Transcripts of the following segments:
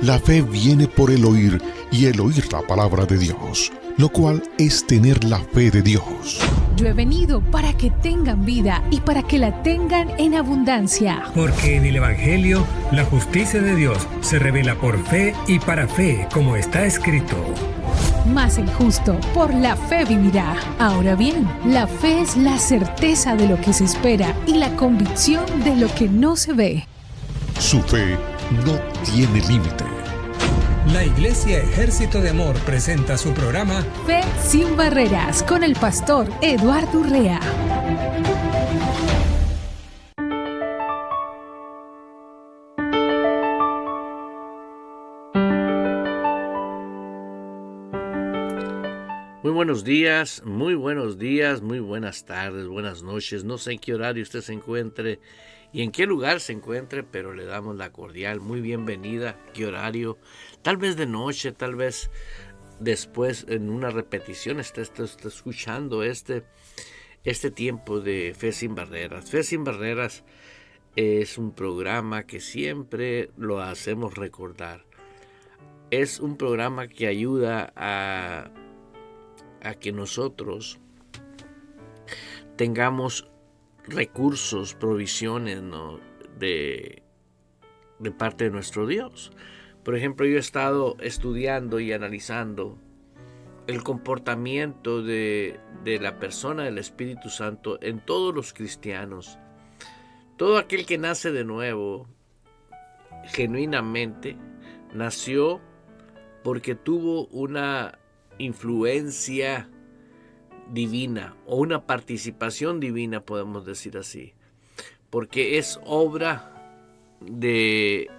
La fe viene por el oír y el oír la palabra de Dios, lo cual es tener la fe de Dios. Yo he venido para que tengan vida y para que la tengan en abundancia. Porque en el Evangelio la justicia de Dios se revela por fe y para fe, como está escrito. Mas el justo por la fe vivirá. Ahora bien, la fe es la certeza de lo que se espera y la convicción de lo que no se ve. Su fe no tiene límite. La Iglesia Ejército de Amor presenta su programa Fe sin Barreras con el pastor Eduardo Urrea. Muy buenos días, muy buenas tardes, buenas noches. No sé en qué horario usted se encuentre y en qué lugar se encuentre, pero le damos la cordial, muy bienvenida. ¿Qué horario? Tal vez de noche, tal vez después en una repetición está escuchando este tiempo de Fe sin Barreras. Fe sin Barreras es un programa que siempre lo hacemos recordar. Es un programa que ayuda a que nosotros tengamos recursos, provisiones, ¿no? de parte de nuestro Dios. Por ejemplo, yo he estado estudiando y analizando el comportamiento de la persona del Espíritu Santo en todos los cristianos. Todo aquel que nace de nuevo, genuinamente, nació porque tuvo una influencia divina o una participación divina, podemos decir así, porque es obra de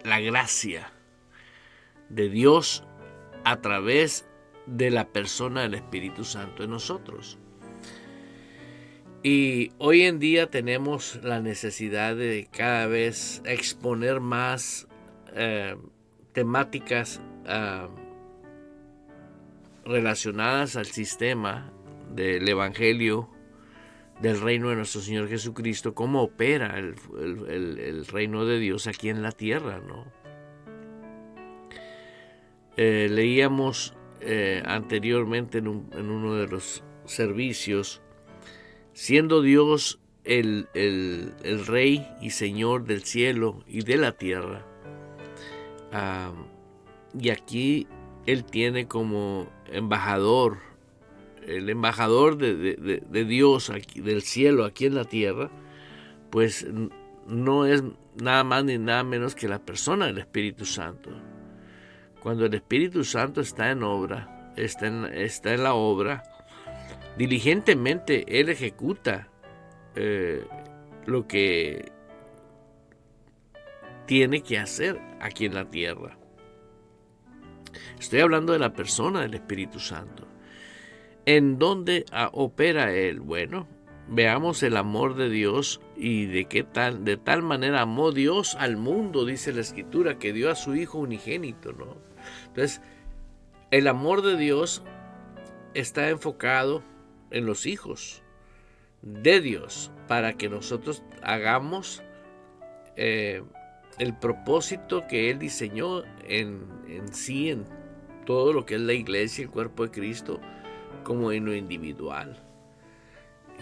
la gracia de Dios a través de la persona del Espíritu Santo en nosotros. Y hoy en día tenemos la necesidad de cada vez exponer más temáticas relacionadas al sistema del Evangelio del reino de nuestro Señor Jesucristo, cómo opera el reino de Dios aquí en la tierra, ¿no? Leíamos anteriormente en uno de los servicios, siendo Dios el Rey y Señor del cielo y de la tierra, y aquí Él tiene como embajador, el embajador de Dios aquí, del cielo aquí en la tierra, pues no es nada más ni nada menos que la persona del Espíritu Santo. Cuando el Espíritu Santo está en obra, está en la obra, diligentemente Él ejecuta lo que tiene que hacer aquí en la tierra. Estoy hablando de la persona del Espíritu Santo. ¿En dónde opera Él? Bueno, veamos el amor de Dios y de tal manera amó Dios al mundo, dice la Escritura, que dio a su Hijo unigénito, ¿no? Entonces, el amor de Dios está enfocado en los hijos de Dios para que nosotros hagamos el propósito que Él diseñó en sí, en todo lo que es la iglesia, el cuerpo de Cristo, como en lo individual.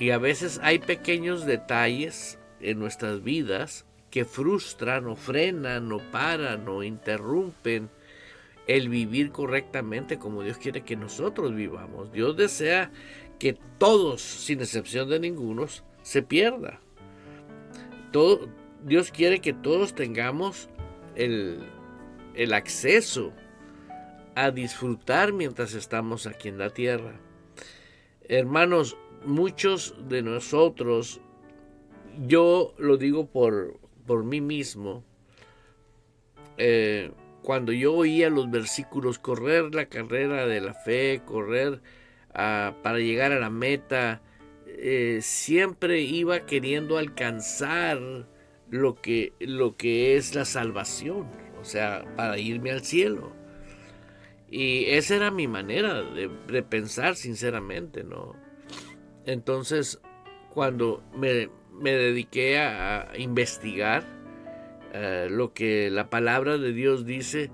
Y a veces hay pequeños detalles en nuestras vidas que frustran o frenan o paran o interrumpen el vivir correctamente como Dios quiere que nosotros vivamos. Dios desea que todos, sin excepción de ninguno, se pierda. Dios quiere que todos tengamos el acceso a disfrutar mientras estamos aquí en la tierra. Hermanos, muchos de nosotros, yo lo digo por mí mismo, cuando yo oía los versículos, correr la carrera de la fe, correr para llegar a la meta, siempre iba queriendo alcanzar lo que es la salvación, o sea, para irme al cielo. Y esa era mi manera de pensar, sinceramente, ¿no? Entonces, cuando me dediqué a investigar, lo que la palabra de Dios dice,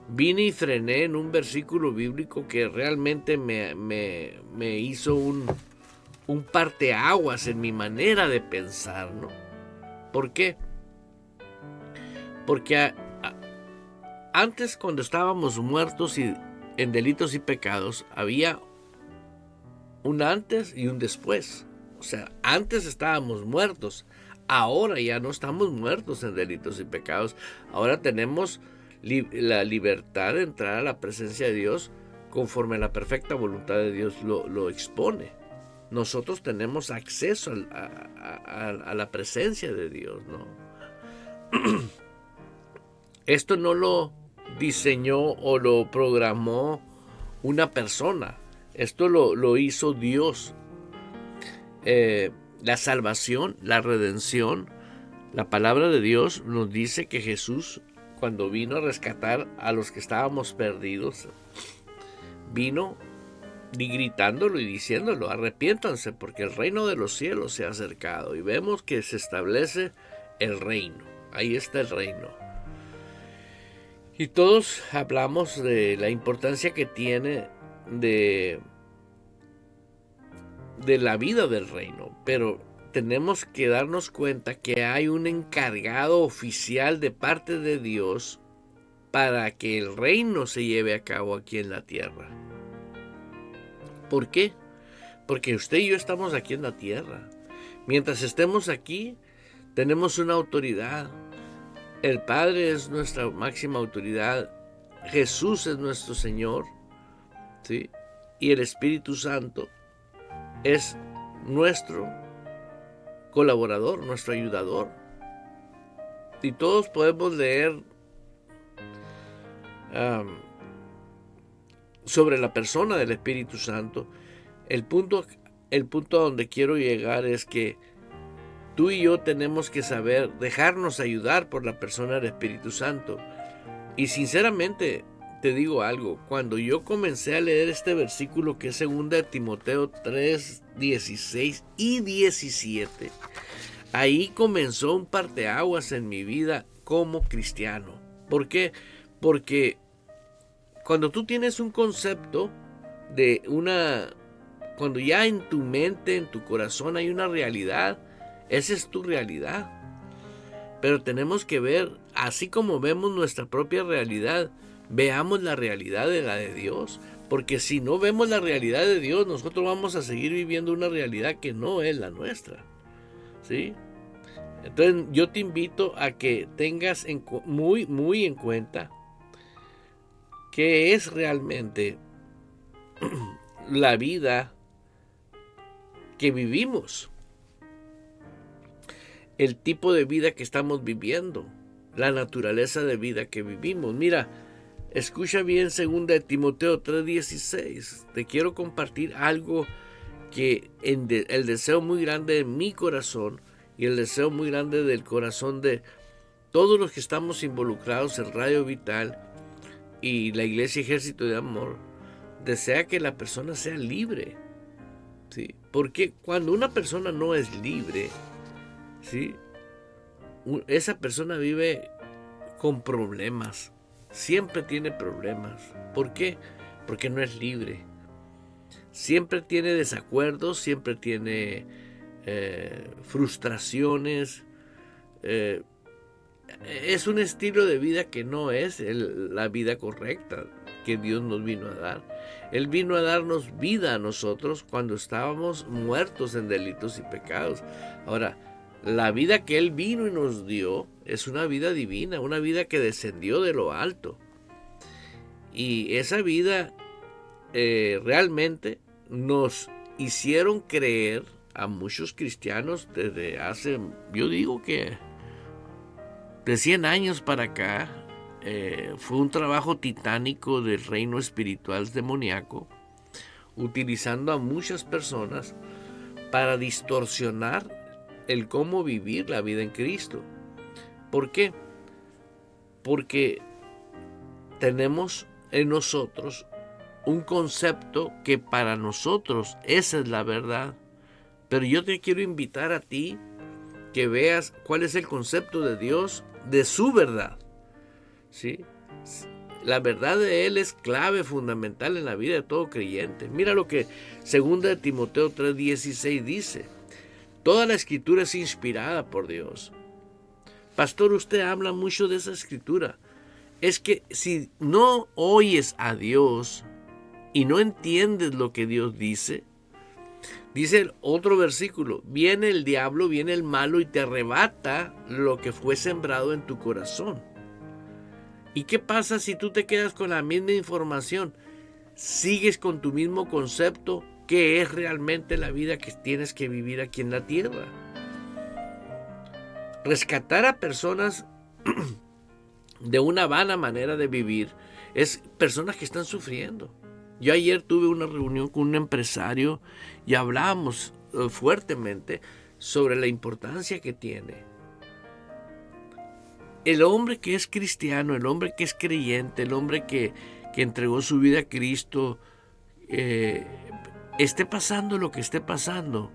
vine y frené en un versículo bíblico que realmente me hizo un parteaguas en mi manera de pensar, ¿no? ¿Por qué? Porque antes, cuando estábamos muertos y en delitos y pecados, había un antes y un después. O sea, antes estábamos muertos, ahora ya no estamos muertos en delitos y pecados. Ahora tenemos la libertad de entrar a la presencia de Dios conforme a la perfecta voluntad de Dios lo expone. Nosotros tenemos acceso a la presencia de Dios, ¿no? Esto no lo diseñó o lo programó una persona. Esto lo hizo Dios. La salvación, la redención, la palabra de Dios nos dice que Jesús, cuando vino a rescatar a los que estábamos perdidos, vino gritándolo y diciéndolo: arrepiéntanse porque el reino de los cielos se ha acercado. Y vemos que se establece el reino. Ahí está el reino. Y todos hablamos de la importancia que tiene de la vida del reino, pero tenemos que darnos cuenta que hay un encargado oficial de parte de Dios para que el reino se lleve a cabo aquí en la tierra. ¿Por qué? Porque usted y yo estamos aquí en la tierra. Mientras estemos aquí, tenemos una autoridad. El Padre es nuestra máxima autoridad. Jesús es nuestro Señor, ¿sí? Y el Espíritu Santo es nuestro colaborador, nuestro ayudador. Y todos podemos leer sobre la persona del Espíritu Santo. El punto a donde quiero llegar es que tú y yo tenemos que saber dejarnos ayudar por la persona del Espíritu Santo. Y sinceramente te digo algo, cuando yo comencé a leer este versículo que es 2 Timoteo 3, 16 y 17, ahí comenzó un parteaguas en mi vida como cristiano. ¿Por qué? Porque cuando tú tienes un concepto de cuando ya en tu mente, en tu corazón hay una realidad, esa es tu realidad. Pero tenemos que ver, así como vemos nuestra propia realidad, veamos la realidad de la de Dios. Porque si no vemos la realidad de Dios, nosotros vamos a seguir viviendo una realidad que no es la nuestra, ¿sí? Entonces yo te invito a que tengas muy en cuenta qué es realmente la vida que vivimos, el tipo de vida que estamos viviendo, la naturaleza de vida que vivimos. Mira, escucha bien 2 Timoteo 3:16. Te quiero compartir algo que el deseo muy grande de mi corazón y el deseo muy grande del corazón de todos los que estamos involucrados en Radio Vital y la Iglesia Ejército de Amor, desea que la persona sea libre, ¿sí? Porque cuando una persona no es libre, ¿sí?, esa persona vive con problemas. Siempre tiene problemas. ¿Por qué? Porque no es libre. Siempre tiene desacuerdos, siempre tiene frustraciones. Es un estilo de vida que no es la vida correcta que Dios nos vino a dar. Él vino a darnos vida a nosotros cuando estábamos muertos en delitos y pecados. Ahora, la vida que Él vino y nos dio es una vida divina, una vida que descendió de lo alto. Y esa vida realmente nos hicieron creer a muchos cristianos desde hace, yo digo que de 100 años para acá. Fue un trabajo titánico del reino espiritual demoníaco, utilizando a muchas personas para distorsionar el cómo vivir la vida en Cristo. ¿Por qué? Porque tenemos en nosotros un concepto que para nosotros esa es la verdad. Pero yo te quiero invitar a ti que veas cuál es el concepto de Dios, de su verdad. ¿Sí? La verdad de Él es clave, fundamental en la vida de todo creyente. Mira lo que 2 de Timoteo 3:16 dice. Toda la escritura es inspirada por Dios. Pastor, usted habla mucho de esa escritura. Es que si no oyes a Dios y no entiendes lo que Dios dice, dice el otro versículo, viene el diablo, viene el malo y te arrebata lo que fue sembrado en tu corazón. ¿Y qué pasa si tú te quedas con la misma información? Sigues con tu mismo concepto, que es realmente la vida que tienes que vivir aquí en la tierra. Rescatar a personas de una vana manera de vivir es personas que están sufriendo. Yo ayer tuve una reunión con un empresario y hablábamos fuertemente sobre la importancia que tiene el hombre que es cristiano, el hombre que es creyente, el hombre que entregó su vida a Cristo, esté pasando lo que esté pasando,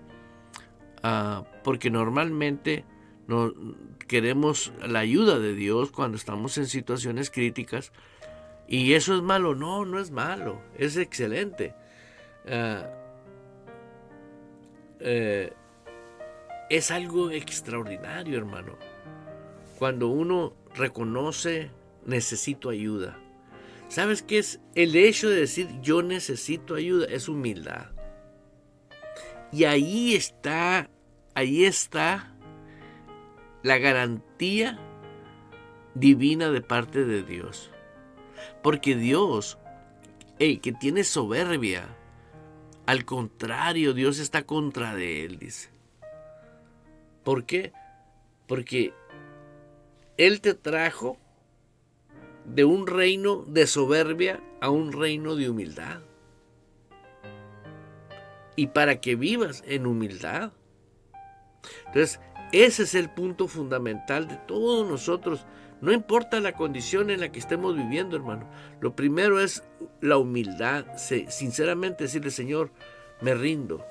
porque normalmente no queremos la ayuda de Dios cuando estamos en situaciones críticas. ¿Y eso es malo? No, no es malo, es excelente. Es algo extraordinario, hermano. Cuando uno reconoce, necesito ayuda. ¿Sabes qué es? El hecho de decir yo necesito ayuda es humildad. Y ahí está la garantía divina de parte de Dios. Porque Dios, que tiene soberbia, al contrario, Dios está contra de él, dice. ¿Por qué? Porque Él te trajo de un reino de soberbia a un reino de humildad. Y para que vivas en humildad. Entonces, ese es el punto fundamental de todos nosotros. No importa la condición en la que estemos viviendo, hermano. Lo primero es la humildad. Sinceramente decirle, Señor, me rindo.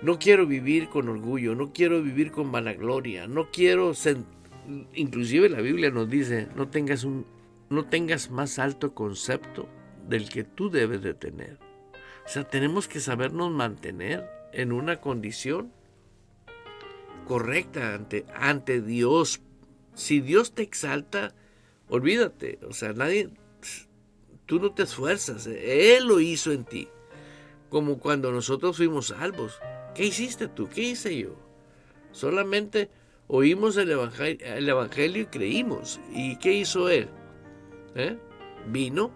No quiero vivir con orgullo, no quiero vivir con vanagloria, no quiero inclusive la Biblia nos dice, no tengas más alto concepto del que tú debes de tener. O sea, tenemos que sabernos mantener en una condición correcta ante Dios. Si Dios te exalta, olvídate, o sea, tú no te esfuerzas, Él lo hizo en ti. Como cuando nosotros fuimos salvos. ¿Qué hiciste tú? ¿Qué hice yo? Solamente oímos el evangelio y creímos. ¿Y qué hizo Él? Vino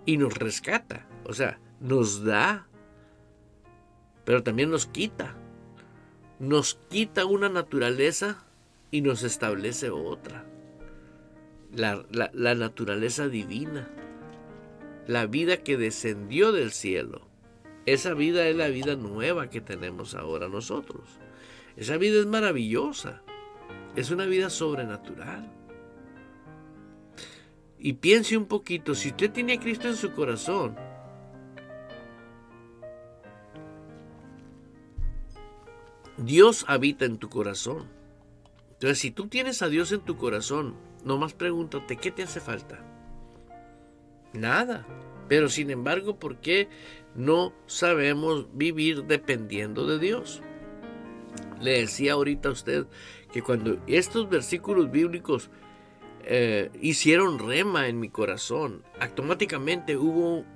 y nos rescata. O sea, nos da, pero también nos quita. Nos quita una naturaleza y nos establece otra. La naturaleza divina. La vida que descendió del cielo. Esa vida es la vida nueva que tenemos ahora nosotros. Esa vida es maravillosa. Es una vida sobrenatural. Y piense un poquito, si usted tiene a Cristo en su corazón, Dios habita en tu corazón. Entonces, si tú tienes a Dios en tu corazón, nomás pregúntate, ¿qué te hace falta? Nada. Pero sin embargo, ¿por qué no sabemos vivir dependiendo de Dios? Le decía ahorita a usted que cuando estos versículos bíblicos hicieron rema en mi corazón, automáticamente hubo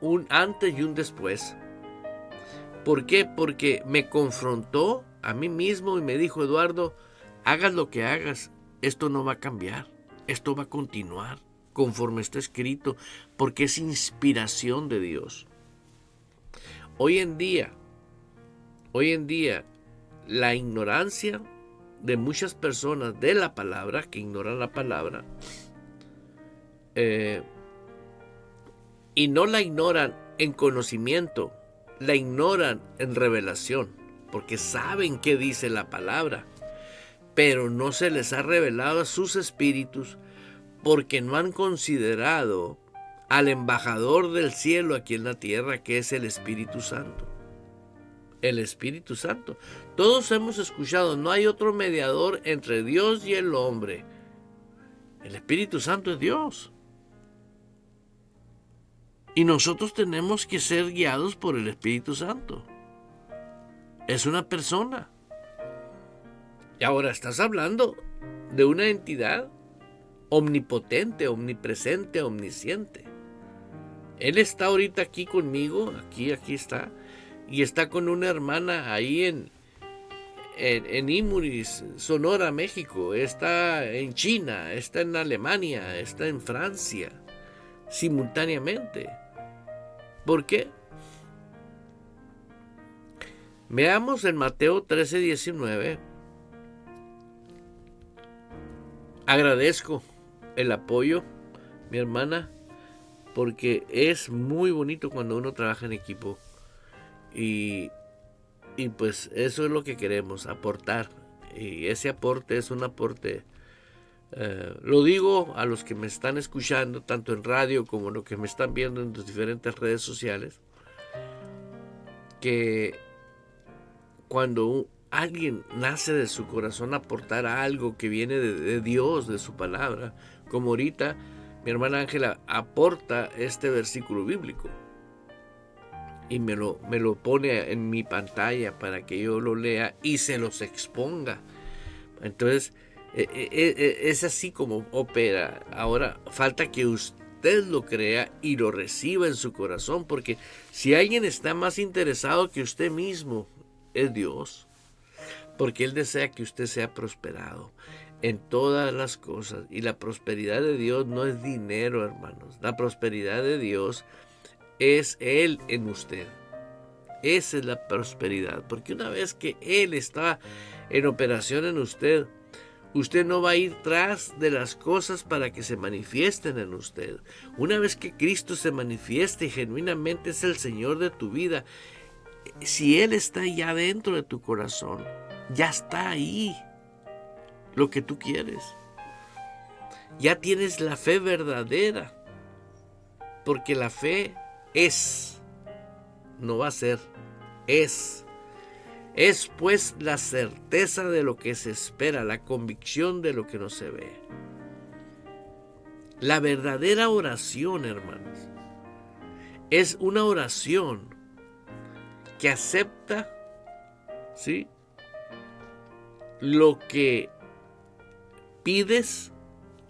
un antes y un después. ¿Por qué? Porque me confrontó a mí mismo y me dijo, Eduardo, hagas lo que hagas, esto no va a cambiar, esto va a continuar conforme está escrito, porque es inspiración de Dios. Hoy en día, la ignorancia de muchas personas de la palabra, que ignoran la palabra, y no la ignoran en conocimiento, la ignoran en revelación, porque saben qué dice la palabra, pero no se les ha revelado a sus espíritus, porque no han considerado al embajador del cielo aquí en la tierra, que es el Espíritu Santo. El Espíritu Santo. Todos hemos escuchado, no hay otro mediador entre Dios y el hombre. El Espíritu Santo es Dios. Y nosotros tenemos que ser guiados por el Espíritu Santo. Es una persona. Y ahora estás hablando de una entidad omnipotente, omnipresente, omnisciente. Él está ahorita aquí conmigo, aquí está, y está con una hermana ahí en Imuris, Sonora, México. Está en China, está en Alemania, está en Francia, simultáneamente. ¿Por qué? Veamos en Mateo 13:19. Agradezco el apoyo, mi hermana, porque es muy bonito cuando uno trabaja en equipo. Y pues eso es lo que queremos, aportar. Y ese aporte es un aporte, lo digo a los que me están escuchando, tanto en radio como los que me están viendo en las diferentes redes sociales, que cuando alguien nace de su corazón aportar algo que viene de Dios, de su palabra, como ahorita mi hermana Ángela aporta este versículo bíblico y me lo pone en mi pantalla para que yo lo lea y se los exponga. Entonces es así como opera. Ahora falta que usted lo crea y lo reciba en su corazón, porque si alguien está más interesado que usted mismo, es Dios. Porque Él desea que usted sea prosperado en todas las cosas. Y la prosperidad de Dios no es dinero, hermanos. La prosperidad de Dios es Él en usted. Esa es la prosperidad. Porque una vez que Él está en operación en usted, usted no va a ir tras de las cosas para que se manifiesten en usted. Una vez que Cristo se manifieste y genuinamente es el Señor de tu vida, si Él está ya dentro de tu corazón, ya está ahí lo que tú quieres. Ya tienes la fe verdadera, porque la fe es, no va a ser, es. Es pues la certeza de lo que se espera, la convicción de lo que no se ve. La verdadera oración, hermanos, es una oración que acepta, ¿sí?, lo que pides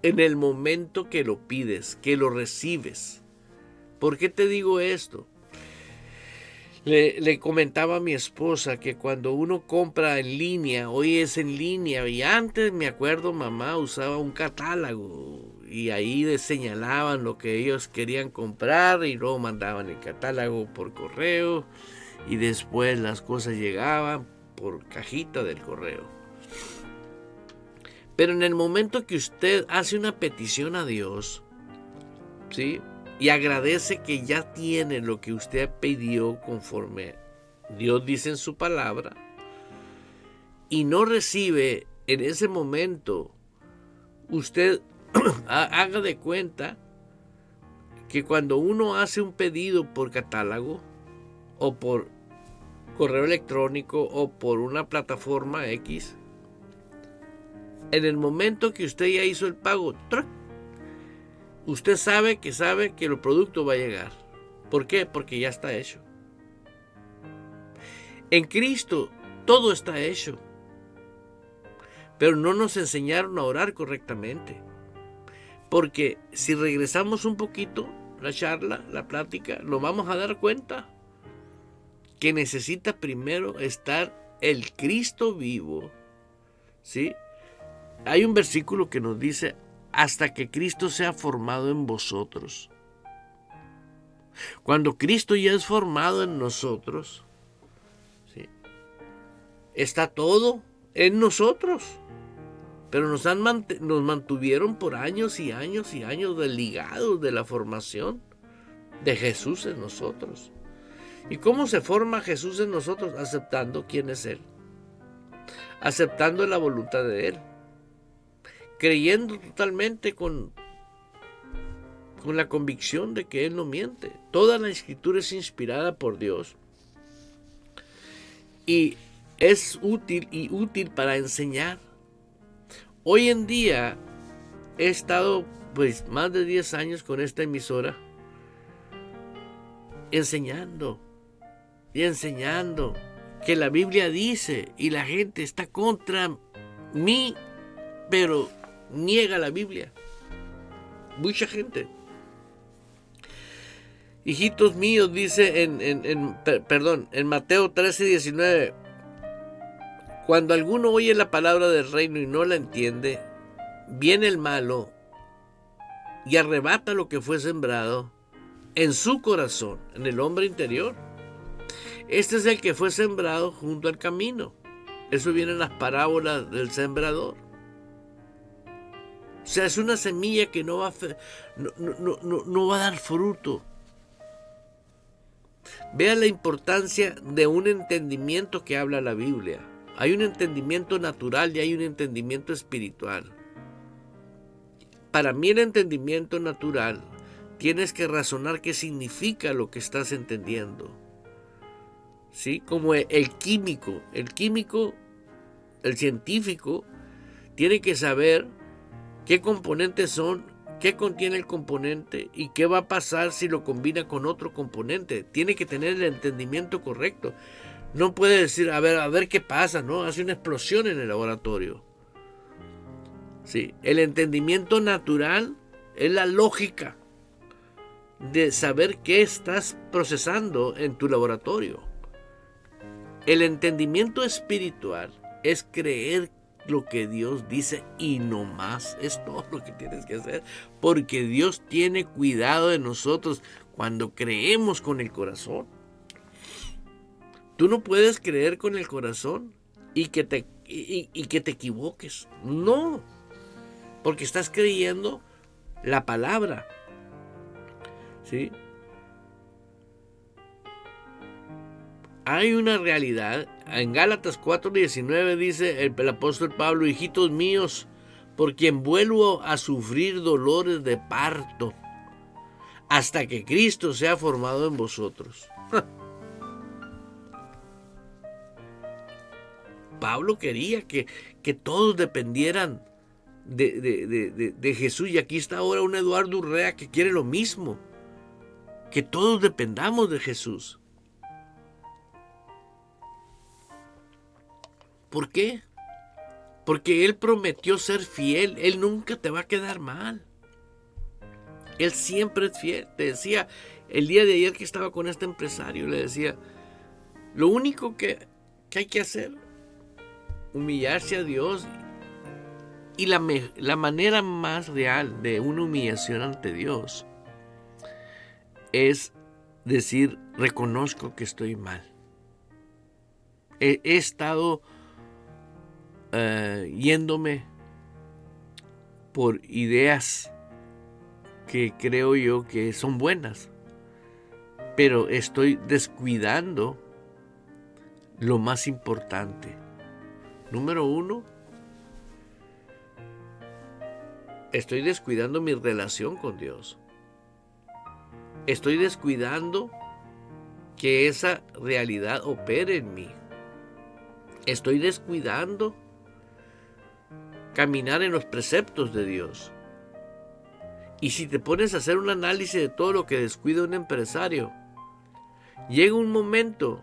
en el momento que lo pides, que lo recibes. ¿Por qué te digo esto? Le comentaba a mi esposa que cuando uno compra en línea, hoy es en línea, y antes me acuerdo mamá usaba un catálogo y ahí señalaban lo que ellos querían comprar y luego mandaban el catálogo por correo y después las cosas llegaban por cajita del correo. Pero en el momento que usted hace una petición a Dios, ¿sí?, y agradece que ya tiene lo que usted pidió conforme Dios dice en su palabra, y no recibe en ese momento, usted haga de cuenta que cuando uno hace un pedido por catálogo o por correo electrónico o por una plataforma X, en el momento que usted ya hizo el pago, usted sabe que el producto va a llegar. ¿Por qué? Porque ya está hecho. En Cristo todo está hecho. Pero no nos enseñaron a orar correctamente. Porque si regresamos un poquito la charla, la plática, nos vamos a dar cuenta que necesita primero estar el Cristo vivo, ¿sí? Hay un versículo que nos dice: hasta que Cristo sea formado en vosotros. Cuando Cristo ya es formado en nosotros, ¿sí?, está todo en nosotros. Pero nos mantuvieron por años y años y años desligados de la formación de Jesús en nosotros. ¿Y cómo se forma Jesús en nosotros? Aceptando quién es Él. Aceptando la voluntad de Él. Creyendo totalmente con la convicción de que Él no miente. Toda la Escritura es inspirada por Dios y es útil para enseñar. Hoy en día he estado pues más de 10 años con esta emisora enseñando que la Biblia dice, y la gente está contra mí, pero niega la Biblia. Mucha gente. Hijitos míos, dice en Mateo 13:19, cuando alguno oye la palabra del reino y no la entiende, viene el malo y arrebata lo que fue sembrado en su corazón, en el hombre interior. Este es el que fue sembrado junto al camino. Eso viene en las parábolas del sembrador. O sea, es una semilla que no va a dar fruto. Vea la importancia de un entendimiento que habla la Biblia. Hay un entendimiento natural y hay un entendimiento espiritual. Para mí el entendimiento natural, tienes que razonar qué significa lo que estás entendiendo. ¿Sí? Como el químico, el científico, tiene que saber qué componentes son, qué contiene el componente y qué va a pasar si lo combina con otro componente. Tiene que tener el entendimiento correcto. No puede decir, a ver qué pasa, ¿no? Hace una explosión en el laboratorio. Sí, el entendimiento natural es la lógica de saber qué estás procesando en tu laboratorio. El entendimiento espiritual es creer lo que Dios dice y no más. Es todo lo que tienes que hacer, porque Dios tiene cuidado de nosotros cuando creemos con el corazón. Tú no puedes creer con el corazón y que te equivoques. No, porque estás creyendo la palabra. ¿Sí? Hay una realidad. En Gálatas 4:19 dice el apóstol Pablo, hijitos míos, por quien vuelvo a sufrir dolores de parto, hasta que Cristo sea formado en vosotros. Pablo quería que todos dependieran de Jesús, y aquí está ahora un Eduardo Urrea que quiere lo mismo, que todos dependamos de Jesús. ¿Por qué? Porque Él prometió ser fiel. Él nunca te va a quedar mal. Él siempre es fiel. Te decía el día de ayer que estaba con este empresario, le decía, lo único que hay que hacer, humillarse a Dios. Y la manera más real de una humillación ante Dios es decir, reconozco que estoy mal. He estado yéndome por ideas que creo yo que son buenas, pero estoy descuidando lo más importante. Número 1, estoy descuidando mi relación con Dios. Estoy descuidando que esa realidad opere en mí. Estoy descuidando caminar en los preceptos de Dios. Y si te pones a hacer un análisis de todo lo que descuida un empresario, llega un momento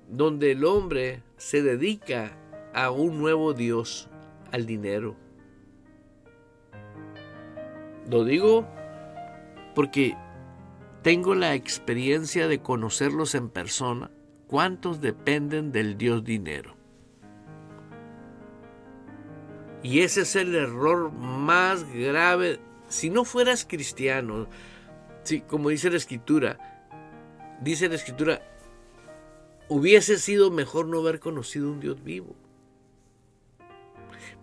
donde el hombre se dedica a un nuevo Dios, al dinero. Lo digo porque tengo la experiencia de conocerlos en persona. ¿Cuántos dependen del Dios dinero? Y ese es el error más grave. Si no fueras cristiano, sí, como dice la Escritura, hubiese sido mejor no haber conocido un Dios vivo.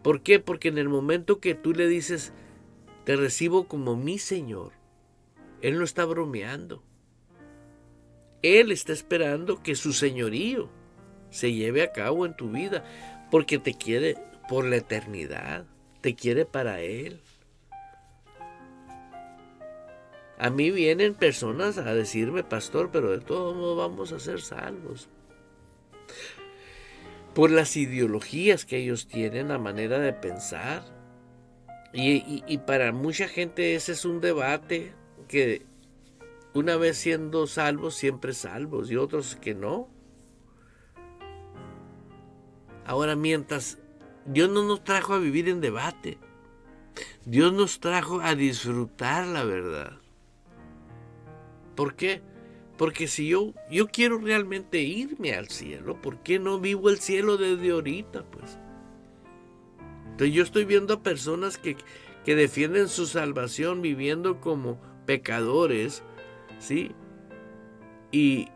¿Por qué? Porque en el momento que tú le dices, te recibo como mi Señor, Él no está bromeando. Él está esperando que su señorío se lleve a cabo en tu vida, porque te quiere por la eternidad, te quiere para Él. A mí vienen personas a decirme, pastor, pero de todos modos vamos a ser salvos. por las ideologías que ellos tienen, la manera de pensar. Y para mucha gente ese es un debate que una vez siendo salvos, siempre salvos, y otros que no. Ahora, mientras Dios no nos trajo a vivir en debate, Dios nos trajo a disfrutar la verdad. ¿Por qué? Porque si yo quiero realmente irme al cielo, ¿por qué no vivo el cielo desde ahorita, pues? Entonces yo estoy viendo a personas que defienden su salvación viviendo como pecadores, ¿sí? Y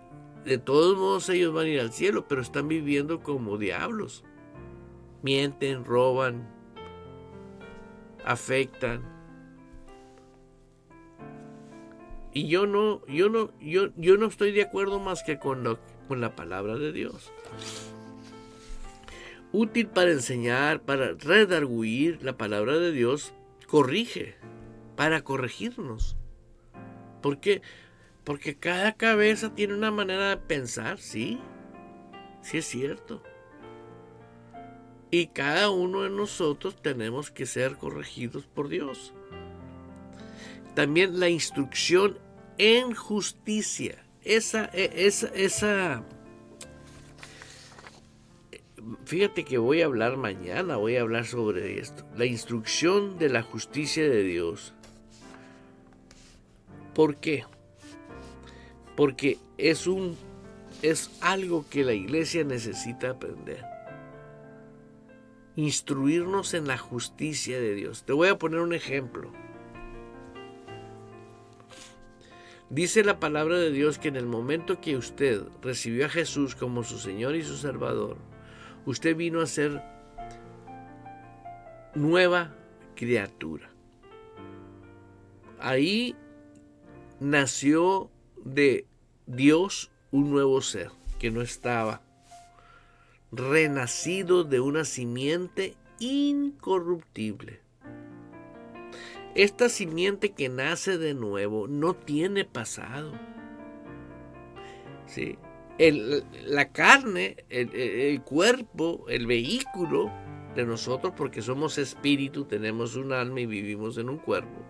de todos modos ellos van a ir al cielo, pero están viviendo como diablos. Mienten, roban, afectan. Y yo no estoy de acuerdo más que con la palabra de Dios. Útil para enseñar, para redarguir, la palabra de Dios corrige, para corregirnos. ¿Por qué? Porque cada cabeza tiene una manera de pensar, sí es cierto. Y cada uno de nosotros tenemos que ser corregidos por Dios. También la instrucción en justicia. Fíjate que voy a hablar mañana, voy a hablar sobre esto. La instrucción de la justicia de Dios. ¿Por qué? Porque es algo que la iglesia necesita aprender. Instruirnos en la justicia de Dios. Te voy a poner un ejemplo. Dice la palabra de Dios que en el momento que usted recibió a Jesús como su Señor y su Salvador, usted vino a ser nueva criatura. Ahí nació de Dios un nuevo ser que no estaba, renacido de una simiente incorruptible. Esta simiente que nace de nuevo no tiene pasado. ¿Sí? La carne, el cuerpo, el vehículo de nosotros, porque somos espíritu, tenemos un alma y vivimos en un cuerpo.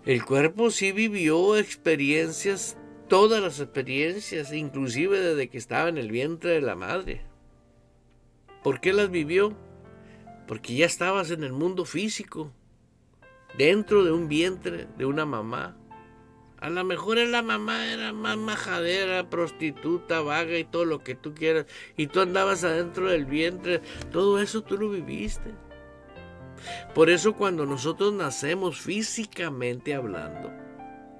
El cuerpo sí vivió experiencias, todas las experiencias, inclusive desde que estaba en el vientre de la madre. ¿Por qué las vivió? Porque ya estabas en el mundo físico, dentro de un vientre de una mamá. A lo mejor la mamá era más majadera, prostituta, vaga y todo lo que tú quieras, y tú andabas adentro del vientre. Todo eso tú lo viviste. Por eso cuando nosotros nacemos físicamente hablando,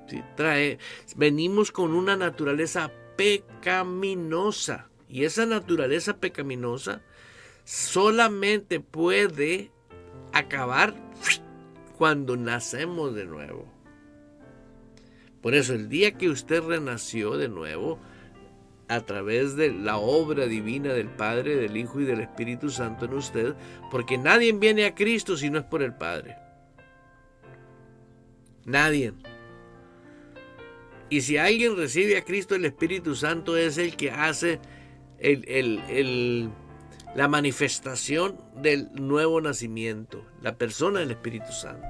¿sí? Venimos con una naturaleza pecaminosa, y esa naturaleza pecaminosa solamente puede acabar cuando nacemos de nuevo. Por eso el día que usted renació de nuevo, a través de la obra divina del Padre, del Hijo y del Espíritu Santo en usted, porque nadie viene a Cristo si no es por el Padre. Nadie. Y si alguien recibe a Cristo, el Espíritu Santo es el que hace la manifestación del nuevo nacimiento, la persona del Espíritu Santo.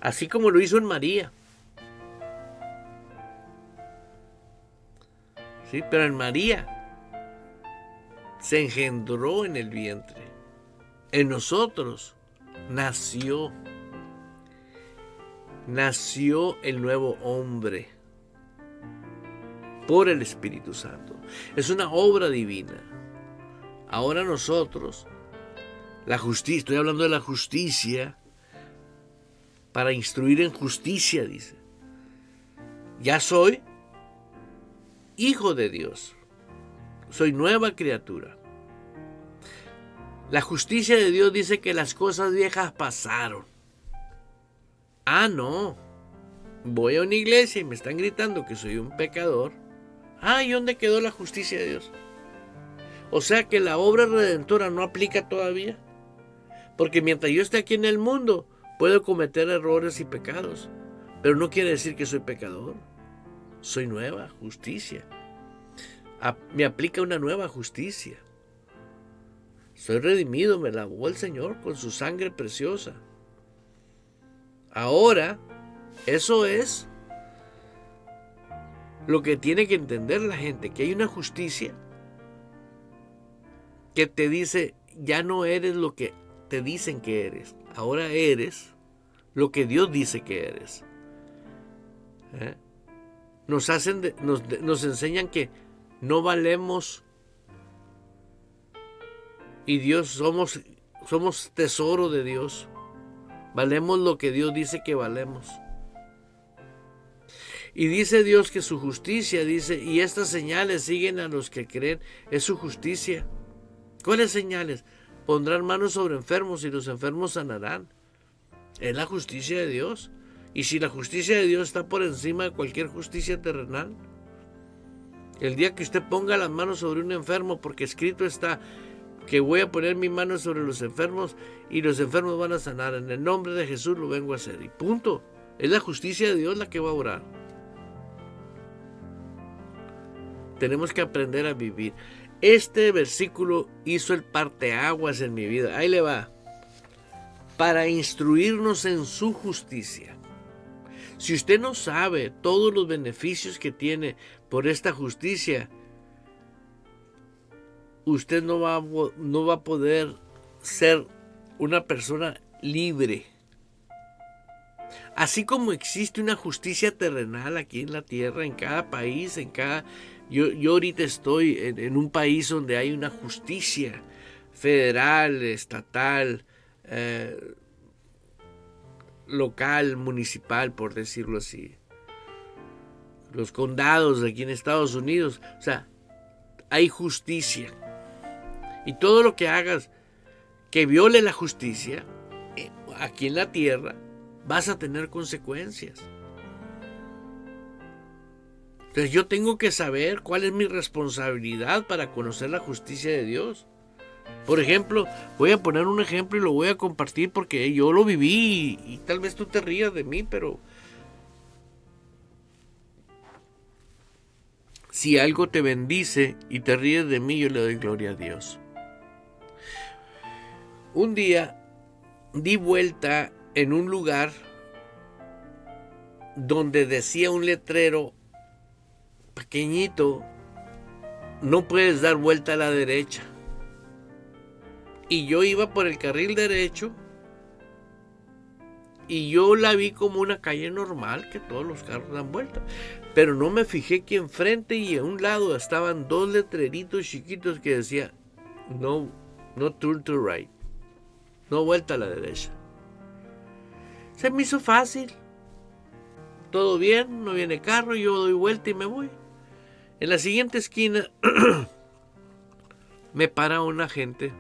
Así como lo hizo en María. Sí, pero en María se engendró en el vientre. En nosotros nació el nuevo hombre por el Espíritu Santo. Es una obra divina. Ahora nosotros, la justicia, estoy hablando de la justicia, para instruir en justicia, dice. Ya soy hijo de Dios. Soy nueva criatura. La justicia de Dios dice que las cosas viejas pasaron. Ah, no. Voy a una iglesia y me están gritando que soy un pecador. Ah, ¿y dónde quedó la justicia de Dios? O sea que la obra redentora no aplica todavía. Porque mientras yo esté aquí en el mundo, puedo cometer errores y pecados. Pero no quiere decir que soy pecador. Soy nueva justicia. me aplica una nueva justicia. Soy redimido, me lavó el Señor con su sangre preciosa. Ahora, eso es lo que tiene que entender la gente, que hay una justicia que te dice, ya no eres lo que te dicen que eres, ahora eres lo que Dios dice que eres. Nos enseñan que no valemos y Dios somos tesoro de Dios. Valemos lo que Dios dice que valemos. Y dice Dios que su justicia, dice, y estas señales siguen a los que creen, es su justicia. ¿Cuáles señales? Pondrán manos sobre enfermos y los enfermos sanarán. Es la justicia de Dios. Y si la justicia de Dios está por encima de cualquier justicia terrenal, el día que usted ponga las manos sobre un enfermo, porque escrito está que voy a poner mi mano sobre los enfermos y los enfermos van a sanar. En el nombre de Jesús lo vengo a hacer. Y punto. Es la justicia de Dios la que va a orar. Tenemos que aprender a vivir. Este versículo hizo el parteaguas en mi vida. Ahí le va. Para instruirnos en su justicia. Si usted no sabe todos los beneficios que tiene por esta justicia, usted no va a poder ser una persona libre. Así como existe una justicia terrenal aquí en la tierra, en cada país, Yo ahorita estoy en un país donde hay una justicia federal, estatal, local, municipal, por decirlo así. Los condados aquí en Estados Unidos, o sea, hay justicia. Y todo lo que hagas que viole la justicia, aquí en la tierra, vas a tener consecuencias. Entonces yo tengo que saber cuál es mi responsabilidad para conocer la justicia de Dios. Por ejemplo, voy a poner un ejemplo y lo voy a compartir porque yo lo viví y tal vez tú te rías de mí, pero si algo te bendice y te ríes de mí, yo le doy gloria a Dios. Un día di vuelta en un lugar donde decía un letrero pequeñito, no puedes dar vuelta a la derecha. Y yo iba por el carril derecho y yo la vi como una calle normal que todos los carros dan vuelta. Pero no me fijé que enfrente y a un lado estaban dos letreritos chiquitos que decía no turn to right, no vuelta a la derecha. Se me hizo fácil. Todo bien, no viene carro, yo doy vuelta y me voy. En la siguiente esquina me para un agente,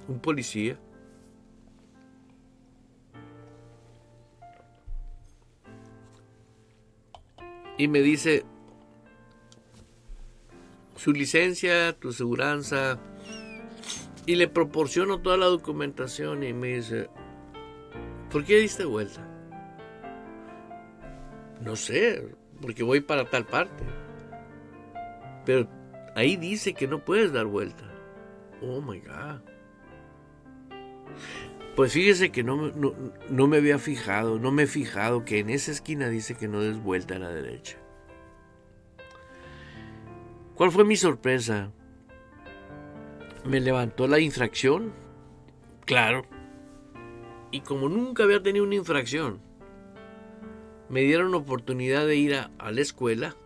un policía. Y me dice, su licencia, tu aseguranza. Y le proporciono toda la documentación y me dice, ¿por qué diste vuelta? No sé, porque voy para tal parte. Pero ahí dice que no puedes dar vuelta. Oh my God. Pues fíjese que no me había fijado, no me he fijado que en esa esquina dice que no des vuelta a la derecha. ¿Cuál fue mi sorpresa? Me levantó la infracción, claro. Y como nunca había tenido una infracción, me dieron oportunidad de ir a la escuela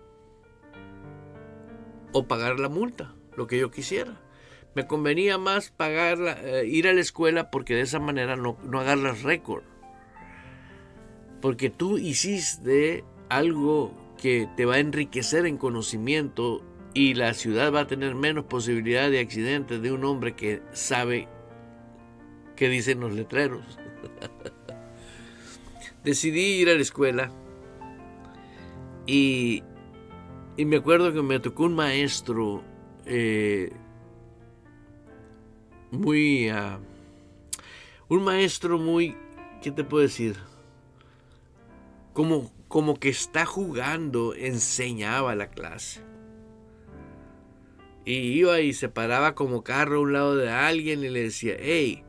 o pagar la multa, lo que yo quisiera. Me convenía más ir a la escuela porque de esa manera no agarras récord. Porque tú hiciste algo que te va a enriquecer en conocimiento y la ciudad va a tener menos posibilidad de accidentes de un hombre que sabe qué dicen los letreros. Decidí ir a la escuela y me acuerdo que me tocó un maestro muy, ¿qué te puedo decir? Como que está jugando, enseñaba la clase. Y iba y se paraba como carro a un lado de alguien y le decía, hey,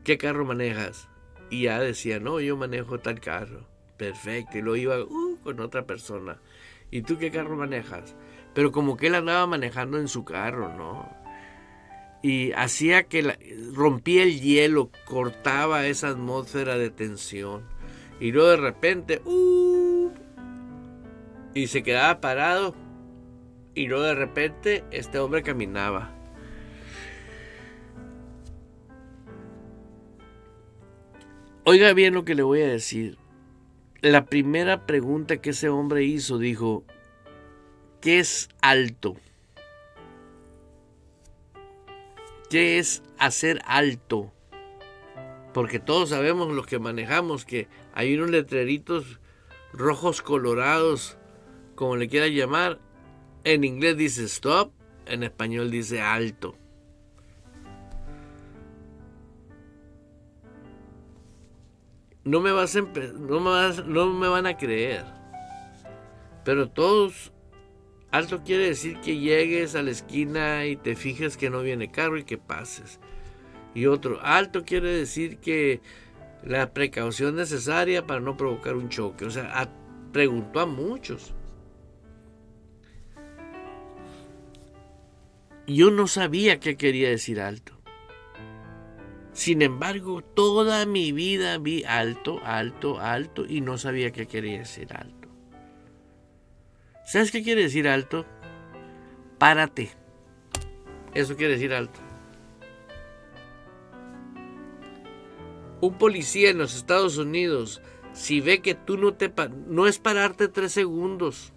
¿qué carro manejas? Y ya decía, no, yo manejo tal carro. Perfecto. Y lo iba con otra persona. ¿Y tú qué carro manejas? Pero como que él andaba manejando en su carro, ¿no? Y hacía que rompía el hielo, cortaba esa atmósfera de tensión. Y luego de repente, y se quedaba parado. Y luego de repente este hombre caminaba. Oiga bien lo que le voy a decir. La primera pregunta que ese hombre hizo, dijo, ¿qué es alto? ¿Qué es hacer alto? Porque todos sabemos los que manejamos que hay unos letreritos rojos colorados, como le quieras llamar. En inglés dice stop, en español dice alto. No me van a creer. Pero todos, alto quiere decir que llegues a la esquina y te fijes que no viene carro y que pases. Y otro, alto quiere decir que la precaución necesaria para no provocar un choque. O sea, preguntó a muchos. Yo no sabía qué quería decir alto. Sin embargo, toda mi vida vi alto, alto, alto y no sabía qué quería decir alto. ¿Sabes qué quiere decir alto? Párate. Eso quiere decir alto. Un policía en los Estados Unidos, si ve que tú no es pararte 3 segundos,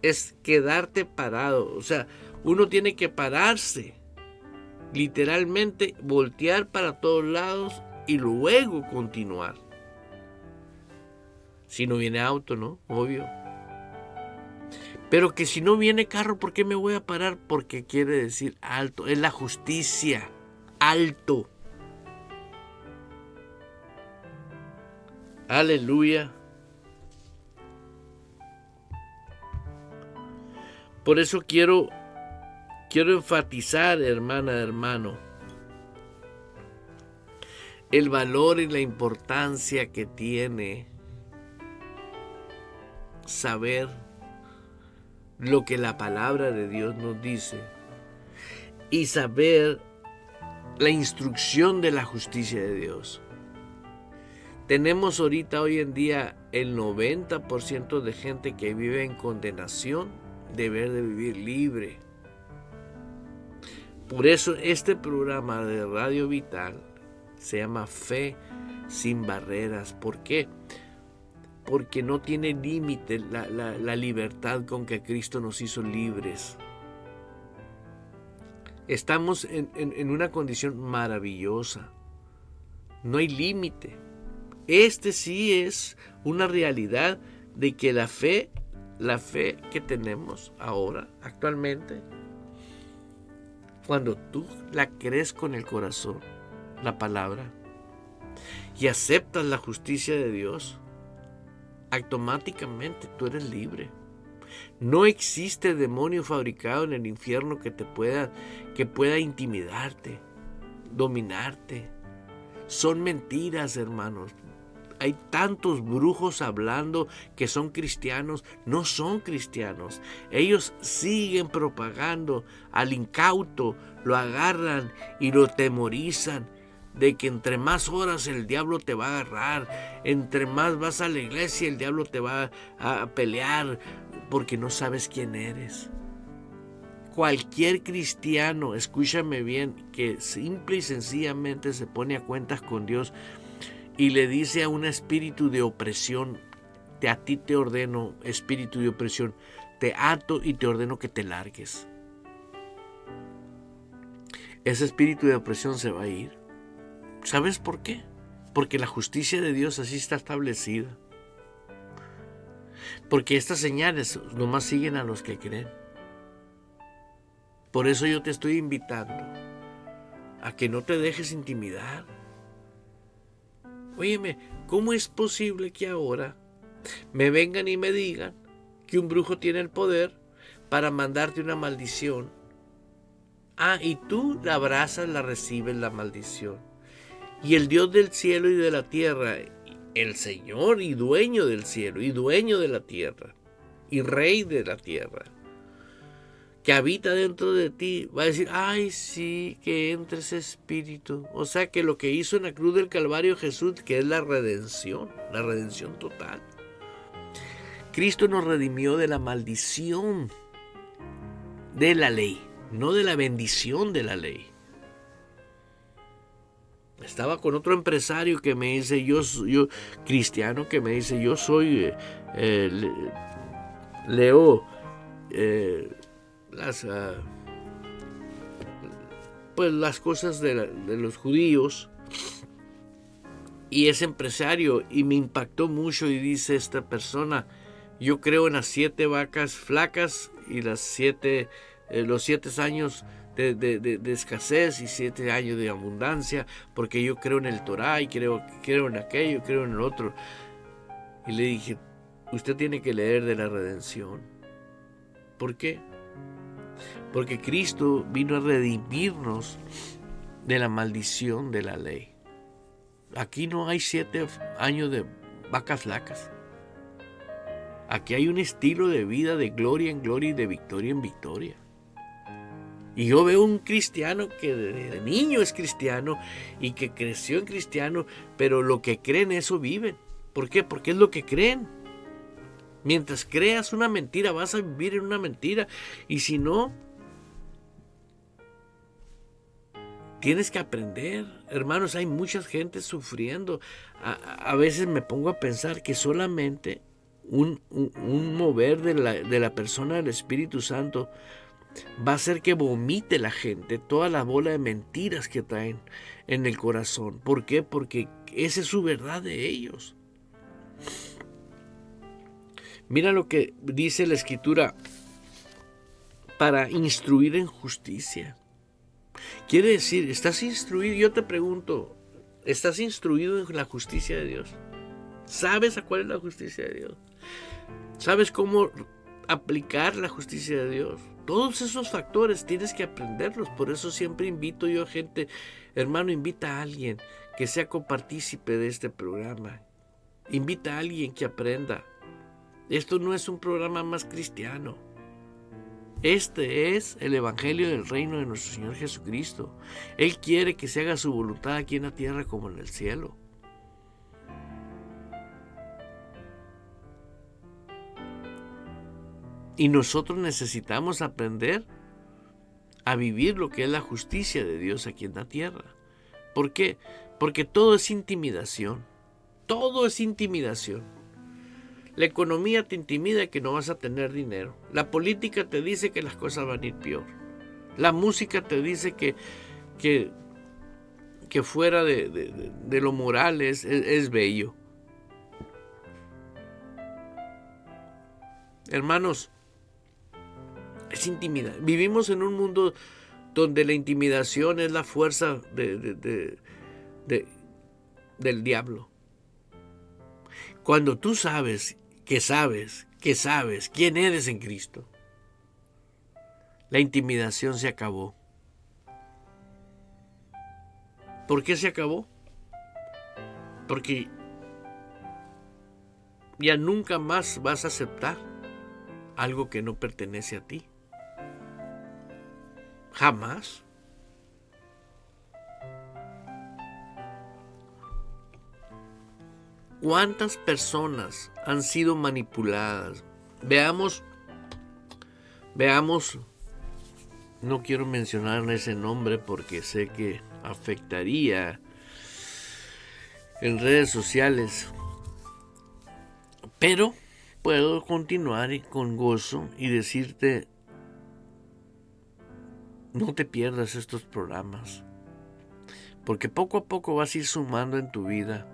es quedarte parado. O sea, uno tiene que pararse, literalmente voltear para todos lados y luego continuar. Si no viene auto, ¿no? Obvio. Pero que si no viene carro, ¿por qué me voy a parar? Porque quiere decir alto. Es la justicia. Alto. Aleluya. Por eso quiero enfatizar, hermana, hermano, el valor y la importancia que tiene saber lo que la palabra de Dios nos dice y saber la instrucción de la justicia de Dios. Tenemos ahorita, hoy en día, el 90% de gente que vive en condenación, deber de vivir libre. Por eso este programa de Radio Vital se llama Fe sin Barreras. ¿Por qué? Porque no tiene límite la libertad con que Cristo nos hizo libres. Estamos en una condición maravillosa. No hay límite. Este sí es una realidad de que la fe que tenemos ahora, actualmente, cuando tú la crees con el corazón, la palabra, y aceptas la justicia de Dios, automáticamente tú eres libre. No existe demonio fabricado en el infierno que pueda intimidarte, dominarte. Son mentiras, hermanos. Hay tantos brujos hablando que son cristianos, no son cristianos. Ellos siguen propagando al incauto, lo agarran y lo temorizan de que entre más horas el diablo te va a agarrar, entre más vas a la iglesia el diablo te va a pelear porque no sabes quién eres. Cualquier cristiano, escúchame bien, que simple y sencillamente se pone a cuentas con Dios y le dice a un espíritu de opresión, a ti te ordeno, espíritu de opresión, te ato y te ordeno que te largues. Ese espíritu de opresión se va a ir. ¿Sabes por qué? Porque la justicia de Dios así está establecida. Porque estas señales nomás siguen a los que creen. Por eso yo te estoy invitando a que no te dejes intimidar. Óyeme, ¿cómo es posible que ahora me vengan y me digan que un brujo tiene el poder para mandarte una maldición. Y tú la abrazas, la recibes la maldición. Y el Dios del cielo y de la tierra, el Señor y dueño del cielo y dueño de la tierra y rey de la tierra, que habita dentro de ti, va a decir, ay, sí, que entre ese espíritu. O sea que lo que hizo en la cruz del Calvario Jesús, que es la redención total. Cristo nos redimió de la maldición de la ley, no de la bendición de la ley. Estaba con otro empresario que me dice, yo cristiano, que me dice, yo soy, leo las cosas de los judíos, y es empresario, y me impactó mucho, y dice esta persona, yo creo en las 7 vacas flacas y los 7 años de escasez y 7 años de abundancia, porque yo creo en el Torá y creo en aquello, creo en el otro. Y le dije, usted tiene que leer de la redención. ¿Por qué? Porque Cristo vino a redimirnos de la maldición de la ley. Aquí no hay 7 años de vacas flacas. Aquí hay un estilo de vida de gloria en gloria y de victoria en victoria. Y yo veo un cristiano que de niño es cristiano y que creció en cristiano, pero lo que creen eso viven. ¿Por qué? Porque es lo que creen. Mientras creas una mentira, vas a vivir en una mentira. Y si no, tienes que aprender. Hermanos, hay mucha gente sufriendo. A veces me pongo a pensar que solamente un mover de la persona del Espíritu Santo va a hacer que vomite la gente toda la bola de mentiras que traen en el corazón. ¿Por qué? Porque esa es su verdad de ellos. Mira lo que dice la Escritura: para instruir en justicia. Quiere decir, ¿estás instruido? Yo te pregunto, ¿estás instruido en la justicia de Dios? ¿Sabes a cuál es la justicia de Dios? ¿Sabes cómo aplicar la justicia de Dios? Todos esos factores tienes que aprenderlos. Por eso siempre invito yo a gente, hermano, invita a alguien que sea copartícipe de este programa. Invita a alguien que aprenda. Esto no es un programa más cristiano. Este es el Evangelio del Reino de nuestro Señor Jesucristo. Él quiere que se haga su voluntad aquí en la tierra como en el cielo. Y nosotros necesitamos aprender a vivir lo que es la justicia de Dios aquí en la tierra. ¿Por qué? Porque todo es intimidación. Todo es intimidación. La economía te intimida que no vas a tener dinero. La política te dice que las cosas van a ir peor. La música te dice que fuera de lo moral es bello. Hermanos, es intimidación. Vivimos en un mundo donde la intimidación es la fuerza del diablo. Cuando tú sabes quién eres en Cristo, la intimidación se acabó. ¿Por qué se acabó? Porque ya nunca más vas a aceptar algo que no pertenece a ti. Jamás. ¿Cuántas personas han sido manipuladas? Veamos, no quiero mencionar ese nombre porque sé que afectaría en redes sociales, pero puedo continuar con gozo y decirte, no te pierdas estos programas, porque poco a poco vas a ir sumando en tu vida.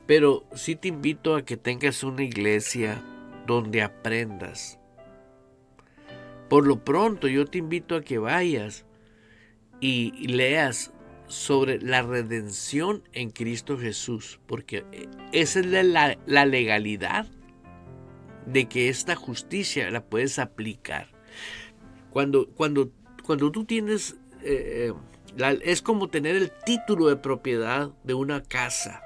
Pero sí te invito a que tengas una iglesia donde aprendas. Por lo pronto yo te invito a que vayas y leas sobre la redención en Cristo Jesús, porque esa es la legalidad de que esta justicia la puedes aplicar. Cuando tú tienes, es como tener el título de propiedad de una casa,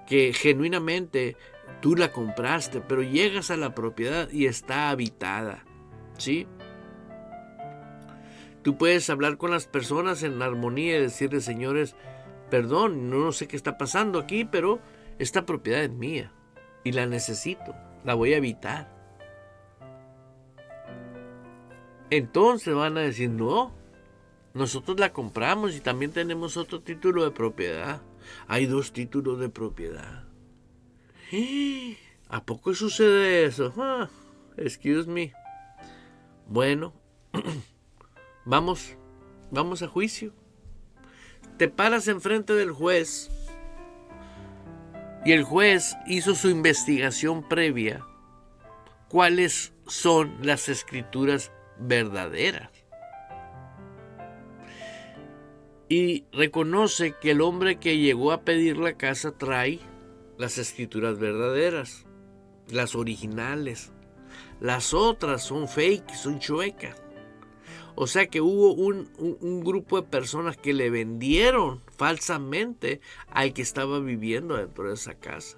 que genuinamente tú la compraste, pero llegas a la propiedad y está habitada, ¿sí? Tú puedes hablar con las personas en armonía y decirles, señores, perdón, no sé qué está pasando aquí, pero esta propiedad es mía y la necesito, la voy a habitar. Entonces van a decir, no, nosotros la compramos y también tenemos otro título de propiedad. Hay 2 títulos de propiedad. ¿A poco sucede eso? Excuse me. Bueno, vamos a juicio. Te paras enfrente del juez y el juez hizo su investigación previa. ¿Cuáles son las escrituras verdaderas? Y reconoce que el hombre que llegó a pedir la casa trae las escrituras verdaderas, las originales. Las otras son fake, son chuecas. O sea que hubo un grupo de personas que le vendieron falsamente al que estaba viviendo dentro de esa casa.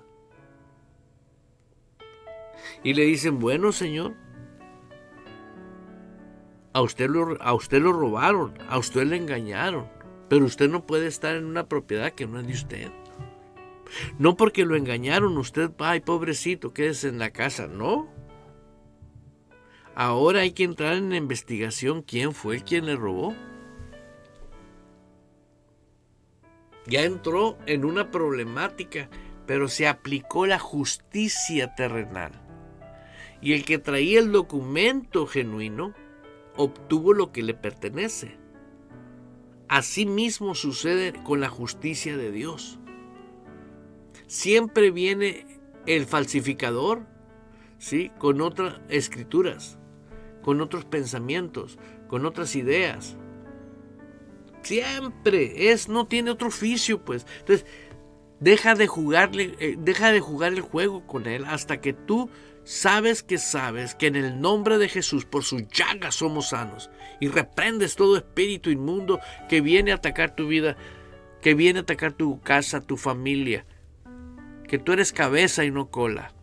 Y le dicen, bueno, señor, a usted lo robaron, a usted le engañaron, pero usted no puede estar en una propiedad que no es de usted. No porque lo engañaron, usted, ay, pobrecito, quédese en la casa, no. Ahora hay que entrar en la investigación quién fue quien le robó. Ya entró en una problemática, pero se aplicó la justicia terrenal. Y el que traía el documento genuino obtuvo lo que le pertenece. Así mismo sucede con la justicia de Dios. Siempre viene el falsificador, ¿sí?, con otras escrituras, con otros pensamientos, con otras ideas. Siempre no tiene otro oficio, pues. Entonces, deja de jugar el juego con él hasta que tú sabes que en el nombre de Jesús, por sus llagas somos sanos, y reprendes todo espíritu inmundo que viene a atacar tu vida, que viene a atacar tu casa, tu familia, que tú eres cabeza y no cola.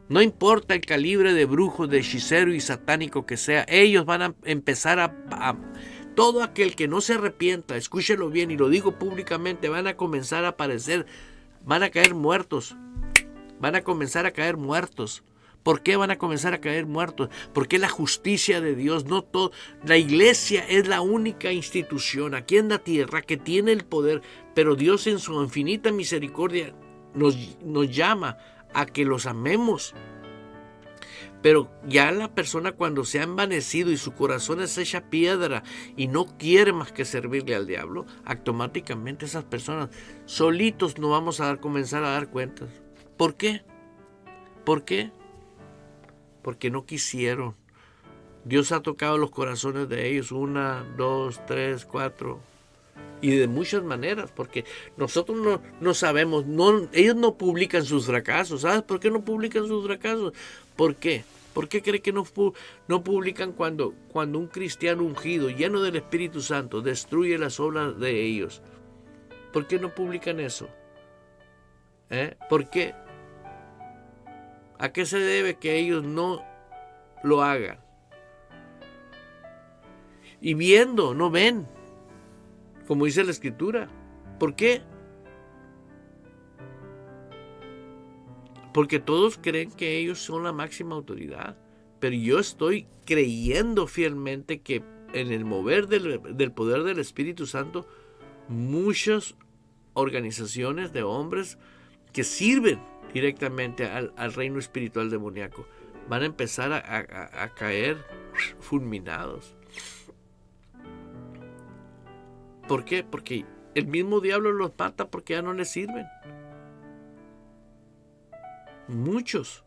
No importa el calibre de brujo, de hechicero y satánico que sea, ellos van a empezar a todo aquel que no se arrepienta, escúchelo bien y lo digo públicamente, van a comenzar a aparecer, van a caer muertos, van a comenzar a caer muertos. ¿Por qué van a comenzar a caer muertos? Porque la justicia de Dios, no todo. La iglesia es la única institución aquí en la tierra que tiene el poder, pero Dios en su infinita misericordia nos llama a que los amemos. Pero ya la persona cuando se ha envanecido y su corazón es hecha piedra y no quiere más que servirle al diablo, automáticamente esas personas solitos nos vamos a comenzar a dar cuentas. ¿Por qué? ¿Por qué? Porque no quisieron. Dios ha tocado los corazones de ellos 1, 2, 3, 4 y de muchas maneras, porque nosotros no sabemos, ellos no publican sus fracasos. ¿Sabes por qué no publican sus fracasos? ¿Por qué? ¿Por qué cree que no publican cuando un cristiano ungido, lleno del Espíritu Santo, destruye las obras de ellos? ¿Por qué no publican eso? ¿Por qué? ¿A qué se debe que ellos no lo hagan? Y viendo, no ven, como dice la Escritura. ¿Por qué? Porque todos creen que ellos son la máxima autoridad. Pero yo estoy creyendo fielmente que en el mover del poder del Espíritu Santo, muchas organizaciones de hombres que sirven directamente al reino espiritual demoníaco van a empezar a caer fulminados. ¿Por qué? Porque el mismo diablo los mata porque ya no les sirven. Muchos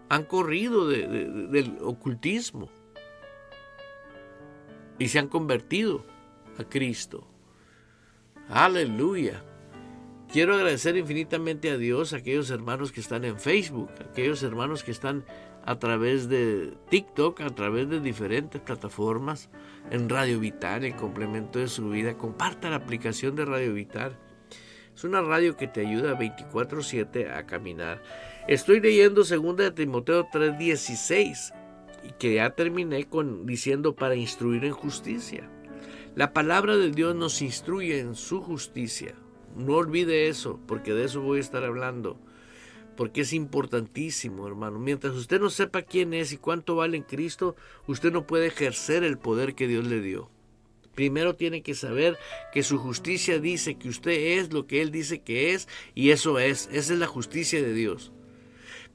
han corrido del ocultismo y se han convertido a Cristo. Aleluya. Quiero agradecer infinitamente a Dios, a aquellos hermanos que están en Facebook, a aquellos hermanos que están a través de TikTok, a través de diferentes plataformas, en Radio Vital, el complemento de su vida. Comparta la aplicación de Radio Vital. Es una radio que te ayuda 24/7 a caminar. Estoy leyendo 2 Timoteo 3:16 y que ya terminé diciendo para instruir en justicia. La palabra de Dios nos instruye en su justicia. No olvide eso, porque de eso voy a estar hablando. Porque es importantísimo, hermano. Mientras usted no sepa quién es y cuánto vale en Cristo, usted no puede ejercer el poder que Dios le dio. Primero tiene que saber que su justicia dice que usted es lo que Él dice que es, y eso es. Esa es la justicia de Dios.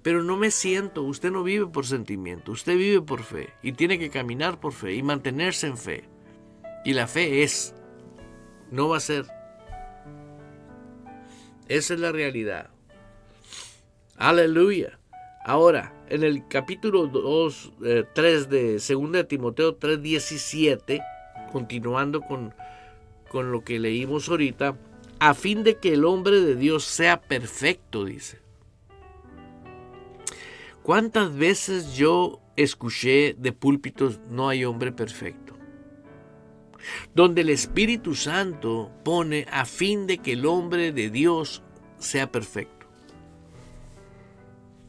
Pero no me siento, usted no vive por sentimiento, usted vive por fe. Y tiene que caminar por fe y mantenerse en fe. Y la fe es, no va a ser. Esa es la realidad. Aleluya. Ahora, en el capítulo 3 de 2 Timoteo 3:17, continuando con lo que leímos ahorita, a fin de que el hombre de Dios sea perfecto, dice. ¿Cuántas veces yo escuché de púlpitos, no hay hombre perfecto? Donde el Espíritu Santo pone a fin de que el hombre de Dios sea perfecto.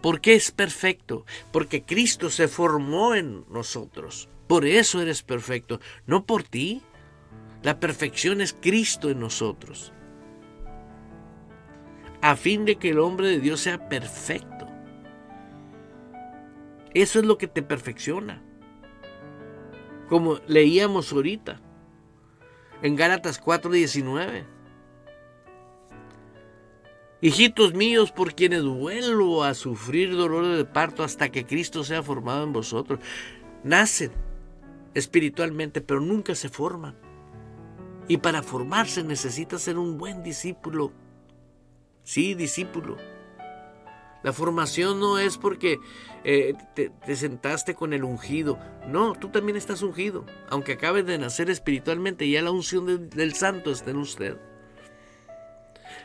¿Por qué es perfecto? Porque Cristo se formó en nosotros. Por eso eres perfecto, no por ti. La perfección es Cristo en nosotros. A fin de que el hombre de Dios sea perfecto. Eso es lo que te perfecciona. Como leíamos ahorita en Gálatas 4:19. Hijitos míos, por quienes vuelvo a sufrir dolores de parto hasta que Cristo sea formado en vosotros. Nacen espiritualmente, pero nunca se forman. Y para formarse necesita ser un buen discípulo. Sí, discípulo. La formación no es porque te sentaste con el ungido. No, tú también estás ungido. Aunque acabes de nacer espiritualmente, ya la unción del santo está en usted.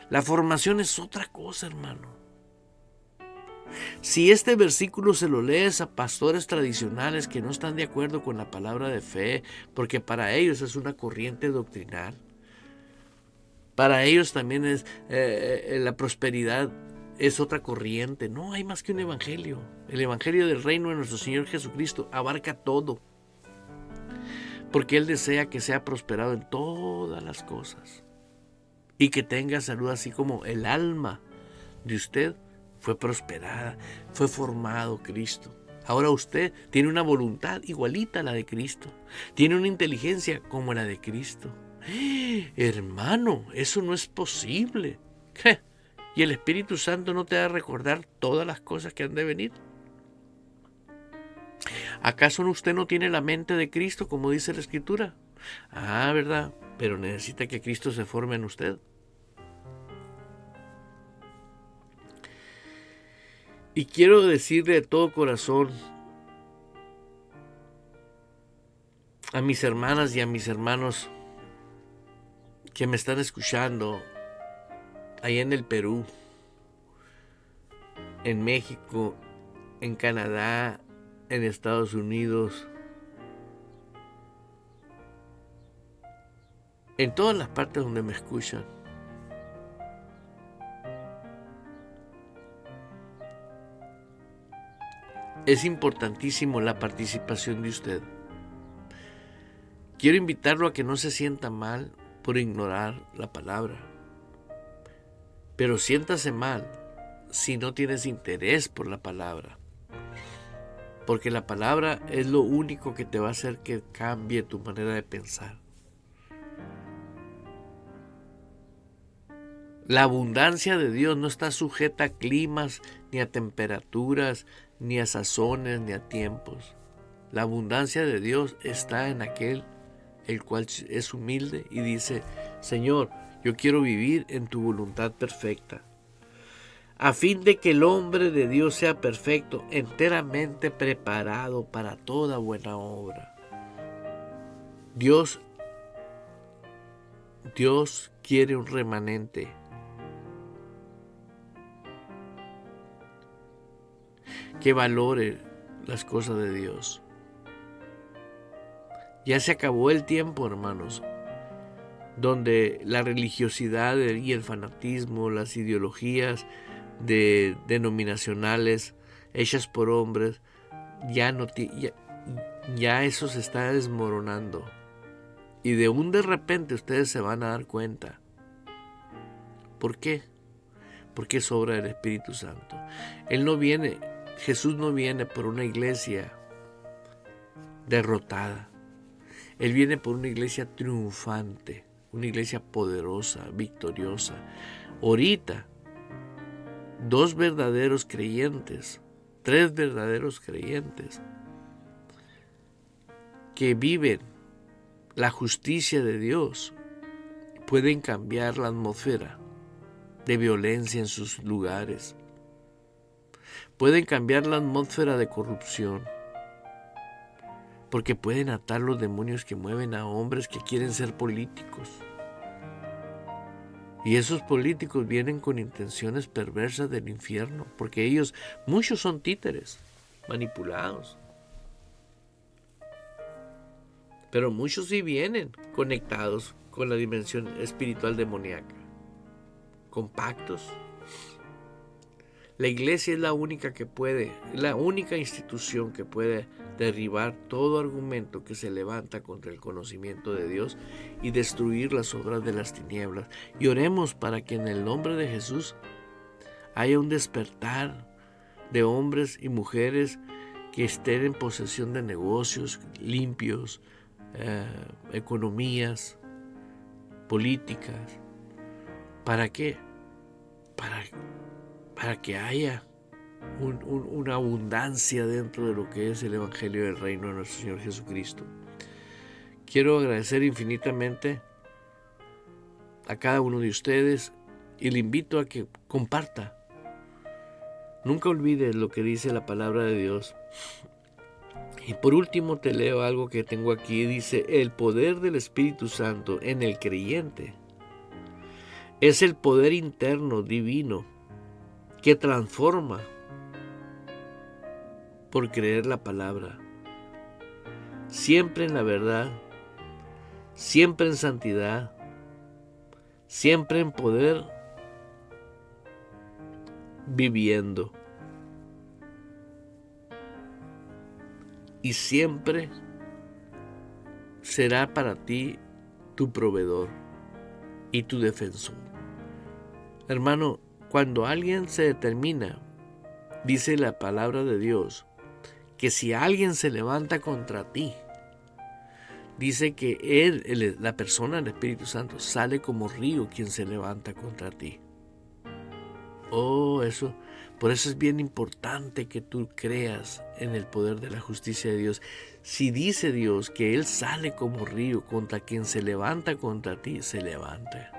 La formación es otra cosa, hermano. Si este versículo se lo lees a pastores tradicionales que no están de acuerdo con la palabra de fe, porque para ellos es una corriente doctrinal, para ellos también es la prosperidad es otra corriente. No hay más que un evangelio. El evangelio del reino de nuestro Señor Jesucristo abarca todo, porque Él desea que sea prosperado en todas las cosas y que tenga salud, así como el alma de usted fue prosperada, fue formado Cristo. Ahora usted tiene una voluntad igualita a la de Cristo, tiene una inteligencia como la de Cristo. Hermano, eso no es posible. ¿Qué? ¿Y el Espíritu Santo no te va a recordar todas las cosas que han de venir? ¿Acaso usted no tiene la mente de Cristo, como dice la Escritura? Ah, ¿verdad? Pero necesita que Cristo se forme en usted. Y quiero decirle de todo corazón a mis hermanas y a mis hermanos que me están escuchando allá en el Perú, en México, en Canadá, en Estados Unidos, en todas las partes donde me escuchan. Es importantísimo la participación de usted. Quiero invitarlo a que no se sienta mal por ignorar la palabra. Pero siéntase mal si no tienes interés por la palabra. Porque la palabra es lo único que te va a hacer que cambie tu manera de pensar. La abundancia de Dios no está sujeta a climas, ni a temperaturas, ni a sazones, ni a tiempos. La abundancia de Dios está en aquel el cual es humilde y dice: Señor, yo quiero vivir en tu voluntad perfecta, a fin de que el hombre de Dios sea perfecto, enteramente preparado para toda buena obra. Dios quiere un remanente que valore las cosas de Dios. Ya se acabó el tiempo, hermanos, donde la religiosidad y el fanatismo, las ideologías denominacionales hechas por hombres, ya eso se está desmoronando. Y de repente ustedes se van a dar cuenta. ¿Por qué? Porque es obra del Espíritu Santo. Jesús no viene por una iglesia derrotada. Él viene por una iglesia triunfante, una iglesia poderosa, victoriosa. Ahorita, 2 verdaderos creyentes, 3 verdaderos creyentes que viven la justicia de Dios pueden cambiar la atmósfera de violencia en sus lugares. Pueden cambiar la atmósfera de corrupción. Porque pueden atar los demonios que mueven a hombres que quieren ser políticos. Y esos políticos vienen con intenciones perversas del infierno, porque muchos son títeres, manipulados. Pero muchos sí vienen conectados con la dimensión espiritual demoníaca, con pactos. La iglesia es la única institución que puede derribar todo argumento que se levanta contra el conocimiento de Dios y destruir las obras de las tinieblas. Y oremos para que en el nombre de Jesús haya un despertar de hombres y mujeres que estén en posesión de negocios limpios, economías, políticas. ¿Para qué? Para que haya una abundancia dentro de lo que es el Evangelio del Reino de nuestro Señor Jesucristo. Quiero agradecer infinitamente a cada uno de ustedes y le invito a que comparta. Nunca olvides lo que dice la palabra de Dios. Y por último te leo algo que tengo aquí. Dice: el poder del Espíritu Santo en el creyente es el poder interno divino que transforma por creer la palabra, siempre en la verdad, siempre en santidad, siempre en poder, viviendo, y siempre será para ti tu proveedor y tu defensor. Hermano, cuando alguien se determina, dice la palabra de Dios, que si alguien se levanta contra ti, dice que la persona del Espíritu Santo sale como río quien se levanta contra ti. Por eso es bien importante que tú creas en el poder de la justicia de Dios. Si dice Dios que Él sale como río contra quien se levanta contra ti, se levanta.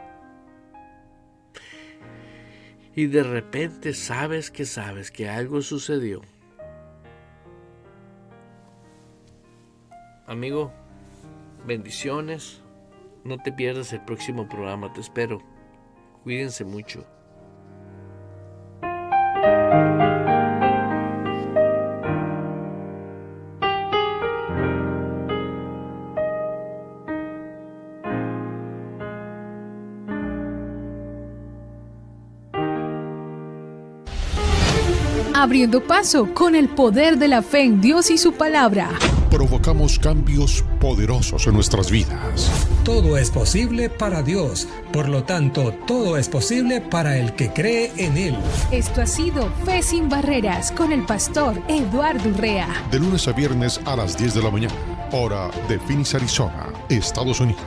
Y de repente sabes que algo sucedió. Amigo, bendiciones. No te pierdas el próximo programa, te espero. Cuídense mucho. Abriendo paso con el poder de la fe en Dios y su palabra. Provocamos cambios poderosos en nuestras vidas. Todo es posible para Dios, por lo tanto, todo es posible para el que cree en Él. Esto ha sido Fe sin Barreras con el pastor Eduardo Urrea. De lunes a viernes a las 10 de la mañana, hora de Phoenix, Arizona, Estados Unidos.